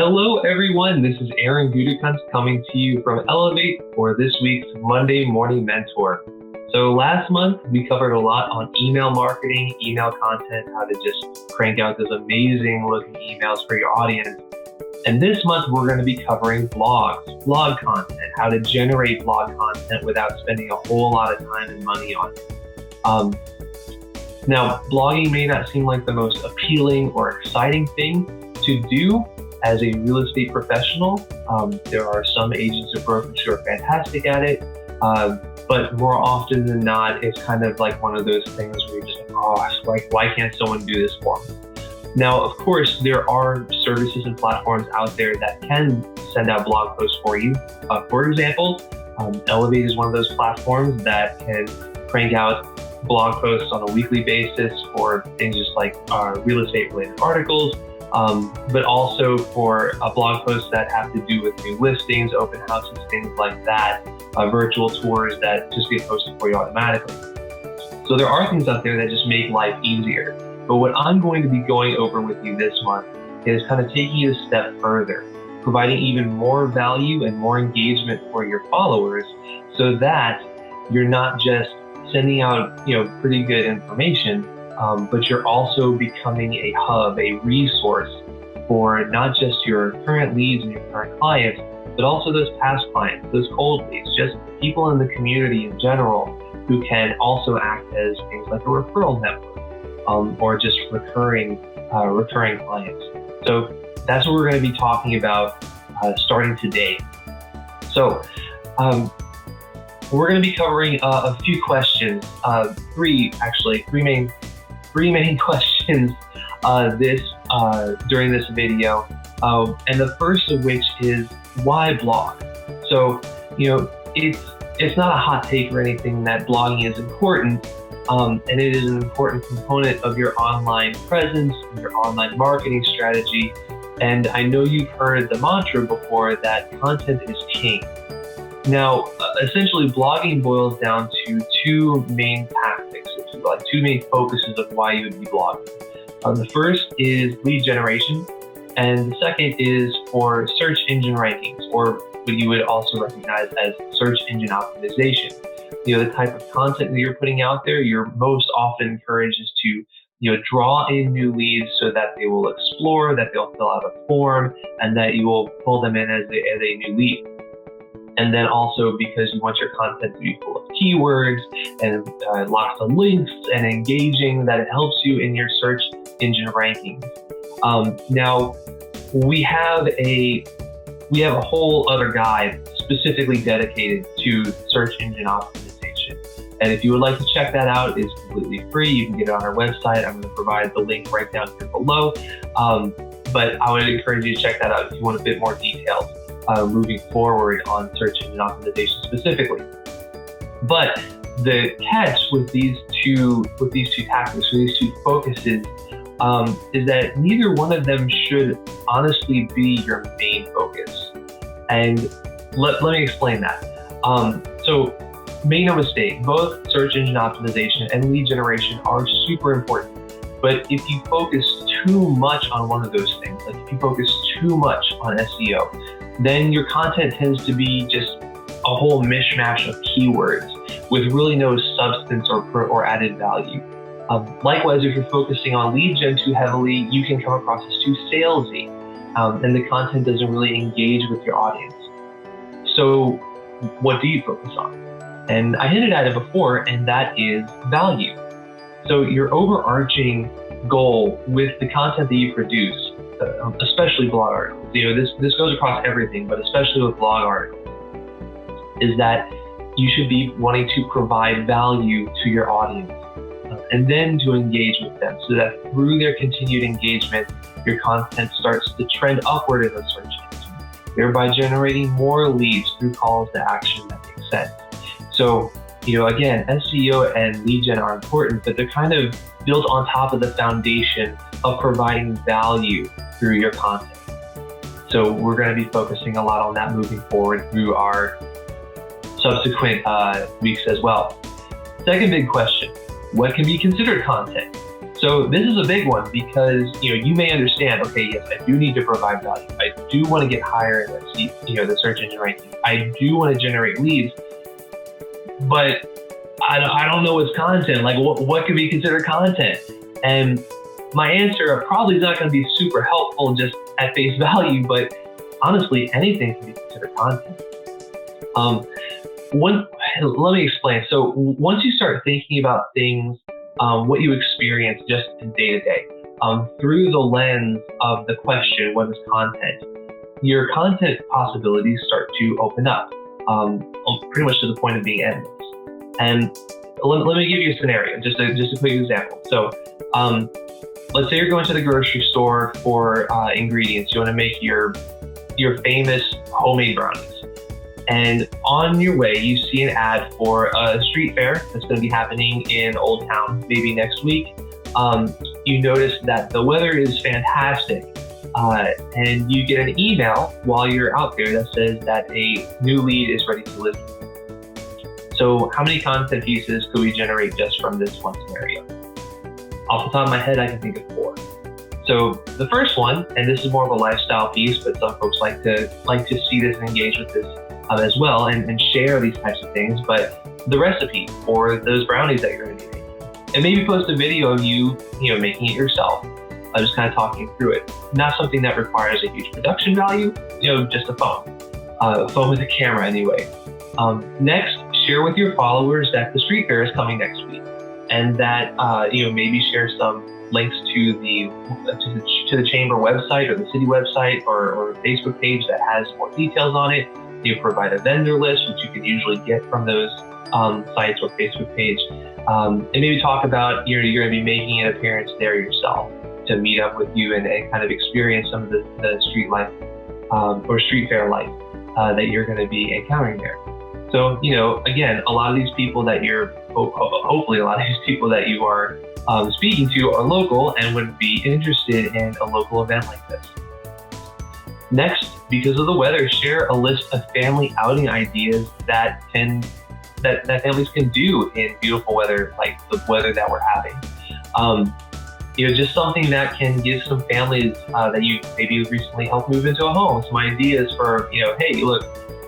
Hello, everyone. This is Aaron Gudikant coming to you from Elevate for this week's Monday Morning Mentor. So last month, we covered a lot on email marketing, email content, how to just crank out those amazing looking emails for your audience. And this month, we're going to be covering blogs, blog content, how to generate blog content without spending a whole lot of time and money on it. Now, blogging may not seem like the most appealing or exciting thing to do as a real estate professional. There are some agents or brokers who are fantastic at it, but more often than not, it's kind of like one of those things where you're just like, why can't someone do this for me? Now, of course, there are services and platforms out there that can send out blog posts for you. For example, Elevate is one of those platforms that can crank out blog posts on a weekly basis for things just like real estate related articles, but also for blog posts that have to do with new listings, open houses, things like that, virtual tours that just get posted for you automatically. So there are things out there that just make life easier. But what I'm going to be going over with you this month is kind of taking it a step further, providing even more value and more engagement for your followers so that you're not just sending out, pretty good information, but you're also becoming a hub, a resource for not just your current leads and your current clients, but also those past clients, those cold leads, just people in the community in general who can also act as things like a referral network, or just recurring clients. So that's what we're going to be talking about starting today. So we're going to be covering a few questions, three main questions during this video, and the first of which is why blog? So it's not a hot take or anything that blogging is important, and it is an important component of your online presence, your online marketing strategy. And I know you've heard the mantra before that content is king. Now, essentially, blogging boils down to two main tactics, if you like, two main focuses of why you would be blogging. The first is lead generation, and the second is for search engine rankings, or what you would also recognize as search engine optimization. The type of content that you're putting out there, you're most often encouraged is to draw in new leads so that they will explore, that they'll fill out a form, and that you will pull them in as a new lead. And then also because you want your content to be full of keywords and lots of links and engaging, that it helps you in your search engine rankings. Now, we have a whole other guide specifically dedicated to search engine optimization. And if you would like to check that out, it's completely free. You can get it on our website. I'm going to provide the link right down here below. But I would encourage you to check that out if you want a bit more details moving forward on search engine optimization specifically. But the catch with these two tactics, or these two focuses, is that neither one of them should honestly be your main focus. And let me explain that. So make no mistake, both search engine optimization and lead generation are super important. But if you focus too much on one of those things, like if you focus too much on SEO, then your content tends to be just a whole mishmash of keywords with really no substance or added value. Likewise, if you're focusing on lead gen too heavily, you can come across as too salesy, and the content doesn't really engage with your audience. So what do you focus on? And I hinted at it before, and that is value. So your overarching goal with the content that you produce, especially blog articles, this goes across everything, but especially with blog articles, is that you should be wanting to provide value to your audience and then to engage with them so that through their continued engagement, your content starts to trend upward in the search engine, thereby generating more leads through calls to action that make sense. So, again, SEO and lead gen are important, but they're kind of built on top of the foundation of providing value through your content. So we're going to be focusing a lot on that moving forward through our subsequent weeks as well. Second big question, what can be considered content? So this is a big one because you may understand. Okay, yes, I do need to provide value. I do want to get higher in the search engine ranking. I do want to generate leads, but I don't know what's content. Like what could be considered content? And my answer probably is not going to be super helpful just at face value, but honestly, anything can be considered content. Let me explain. So once you start thinking about things, what you experience just in day to day, through the lens of the question, what is content? Your content possibilities start to open up, pretty much to the point of being endless. And let me give you a scenario, just a quick example. So let's say you're going to the grocery store for ingredients. You want to make your famous homemade brownies. And on your way, you see an ad for a street fair that's going to be happening in Old Town, maybe next week. You notice that the weather is fantastic, and you get an email while you're out there that says that a new lead is ready to list. So how many content pieces could we generate just from this one scenario? Off the top of my head, I can think of 4. So the first one, and this is more of a lifestyle piece, but some folks like to see this and engage with this as well, and share these types of things. But the recipe for those brownies that you're going to be making, and maybe post a video of you making it yourself, just kind of talking through it. Not something that requires a huge production value, just a phone with a camera anyway. Next, share with your followers that the street fair is coming next week, and that maybe share some links to the chamber website or the city website or Facebook page that has more details on it. You provide a vendor list, which you can usually get from those sites or Facebook page, and maybe talk about you're going to be making an appearance there yourself to meet up with you and kind of experience some of the street life or street fair life that you're going to be encountering there. So again, a lot of these people that hopefully a lot of these people that you are speaking to are local and would be interested in a local event like this. Next, because of the weather, share a list of family outing ideas that families can do in beautiful weather, like the weather that we're having. Just something that can give some families that you maybe recently helped move into a home some ideas for, hey, look,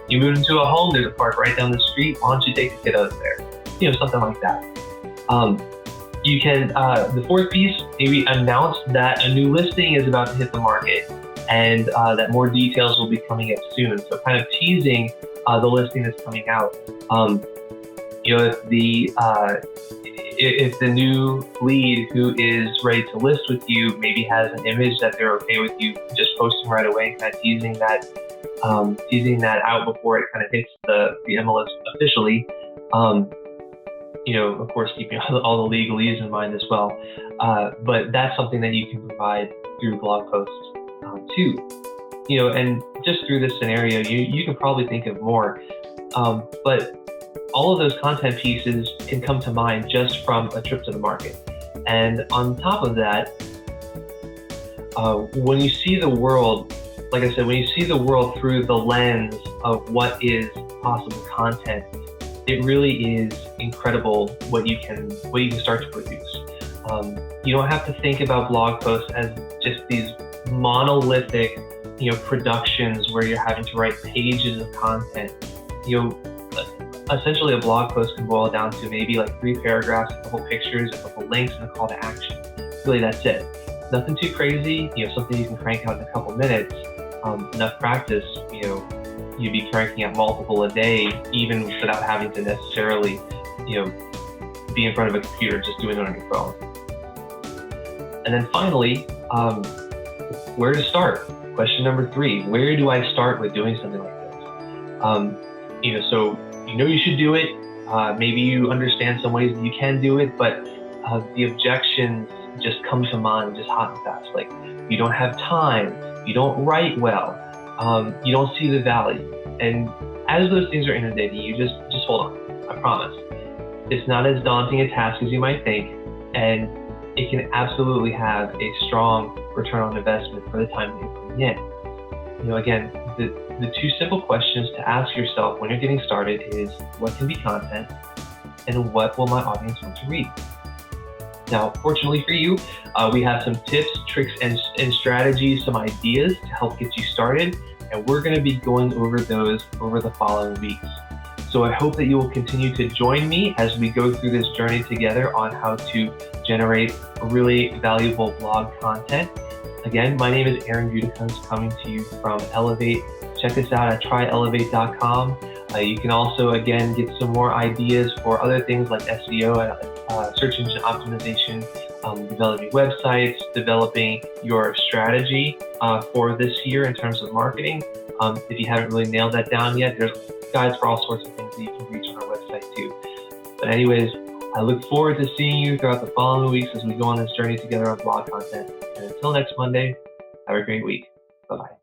you moved into a home, there's a park right down the street, why don't you take the kiddos there? Something like that. You can, the fourth piece, maybe announce that a new listing is about to hit the market, and that more details will be coming up soon. So kind of teasing the listing that's coming out. If the new lead who is ready to list with you maybe has an image that they're okay with you just posting right away, kind of teasing that out before it kind of hits the MLS officially. Of course, keeping all the legalese in mind as well. But that's something that you can provide through blog posts too. And just through this scenario, you can probably think of more. But all of those content pieces can come to mind just from a trip to the market. And on top of that, when you see the world, like I said, when you see the world through the lens of what is possible content, it really is incredible what you can start to produce. You don't have to think about blog posts as just these monolithic, productions where you're having to write pages of content. Essentially a blog post can boil down to maybe like 3 paragraphs, a couple pictures, a couple links, and a call to action. Really, that's it. Nothing too crazy, something you can crank out in a couple minutes. Enough practice, you'd be cranking out multiple a day, even without having to necessarily, be in front of a computer, just doing it on your phone. And then finally, where to start? Question number 3, where do I start with doing something like this? So you should do it. Maybe you understand some ways that you can do it, but the objections just come to mind just hot and fast. Like, you don't have time, you don't write well, you don't see the value. And as those things are inundating you, just hold on. I promise. It's not as daunting a task as you might think, and it can absolutely have a strong return on investment for the time that you're putting in. Again, the 2 simple questions to ask yourself when you're getting started is, what can be content, and what will my audience want to read? Now, fortunately for you, we have some tips, tricks, and strategies, some ideas to help get you started, and we're going to be going over those over the following weeks. So I hope that you will continue to join me as we go through this journey together on how to generate really valuable blog content. Again, my name is Aaron Gutekunst, coming to you from Elevate. Check us out at tryelevate.com. You can also, again, get some more ideas for other things like SEO and search engine optimization, developing websites, developing your strategy for this year in terms of marketing. If you haven't really nailed that down yet, there's guides for all sorts of things that you can reach on our website too. But anyways, I look forward to seeing you throughout the following weeks as we go on this journey together on blog content. And until next Monday, have a great week. Bye-bye.